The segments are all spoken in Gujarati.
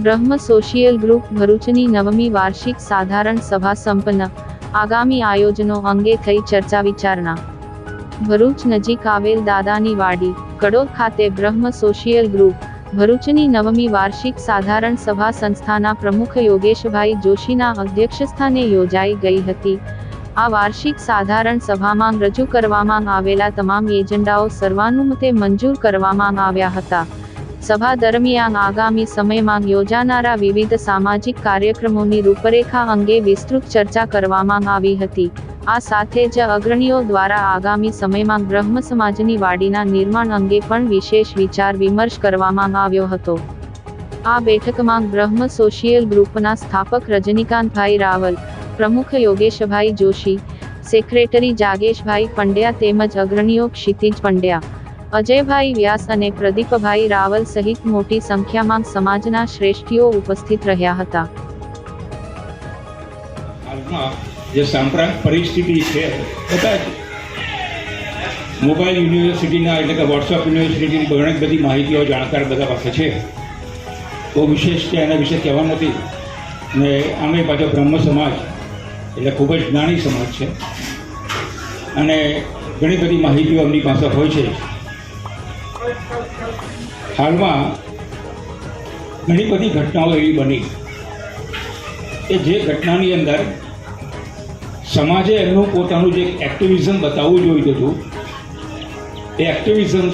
બ્રહ્મ સોશિયલ ગ્રુપ ભરૂચની 9મી વાર્ષિક સાધારણ સભા સંપન્ન. આગામી આયોજનો અંગે થઈ ચર્ચા વિચારણા. ભરૂચ નજીક આવેલ દાદાની વાડી, કડોદ ખાતે બ્રહ્મ સોશિયલ ગ્રુપ ભરૂચની 9મી વાર્ષિક સાધારણ સભા સંસ્થાના પ્રમુખ યોગેશભાઈ જોશીના અધ્યક્ષસ્થાને યોજાઈ ગઈ હતી. આ વાર્ષિક સાધારણ સભામાં રજૂ કરવામાં આવેલા તમામ એજન્ડાઓ સર્વાનુમતે મંજૂર કરવામાં આવ્યા હતા. સભા દરમિયાન આગામી સમયમાં યોજાનારા વિવિધ સામાજિક કાર્યક્રમોની રૂપરેખા અંગે વિસ્તૃત ચર્ચા કરવામાં આવી હતી. આ સાથે જ અગ્રણીઓ દ્વારા આગામી સમયમાં બ્રહ્મ સમાજની વાડીના નિર્માણ અંગે પણ વિશેષ વિચાર વિમર્શ કરવામાં આવ્યો હતો. આ બેઠકમાં બ્રહ્મ સોશિયલ ગ્રુપના સ્થાપક રજનીકાંતભાઈ રાવલ, પ્રમુખ યોગેશભાઈ જોશી, સેક્રેટરી જાગેશભાઈ પંડ્યા તેમજ અગ્રણીઓ ક્ષિતિજ પંડ્યા, અજયભાઈ વ્યાસ અને પ્રદીપભાઈ રાવલ સહિત મોટી સંખ્યામાં સમાજના શ્રેષ્ઠીઓ ઉપસ્થિત રહ્યા હતા. હાલમાં જે સાંપ્રદાયિક પરિસ્થિતિ છે, બધા મોબાઈલ યુનિવર્સિટીના એટલે કે વોટ્સઅપ યુનિવર્સિટીની ઘણી બધી માહિતીઓ જાણકાર બધા પાસે છે. તો વિશેષ કે એના વિશે કહેવાનું નથી. અને આમે પાછો બ્રહ્મ સમાજ એટલે ખૂબ જ જ્ઞાની સમાજ છે અને ઘણી બધી માહિતીઓ એમની પાસે હોય છે. હાલમાં ઘણી બધી ઘટનાઓ એવી બની કે જે ઘટનાની અંદર સમાજે એમનું પોતાનું જે એક્ટિવિઝમ બતાવવું જોઈતું હતું, એ એક્ટિવિઝમ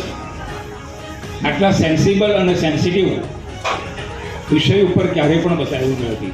આટલા સેન્સિબલ અને સેન્સિટિવ વિષય ઉપર ક્યારેય પણ બતાવ્યું ન હતી.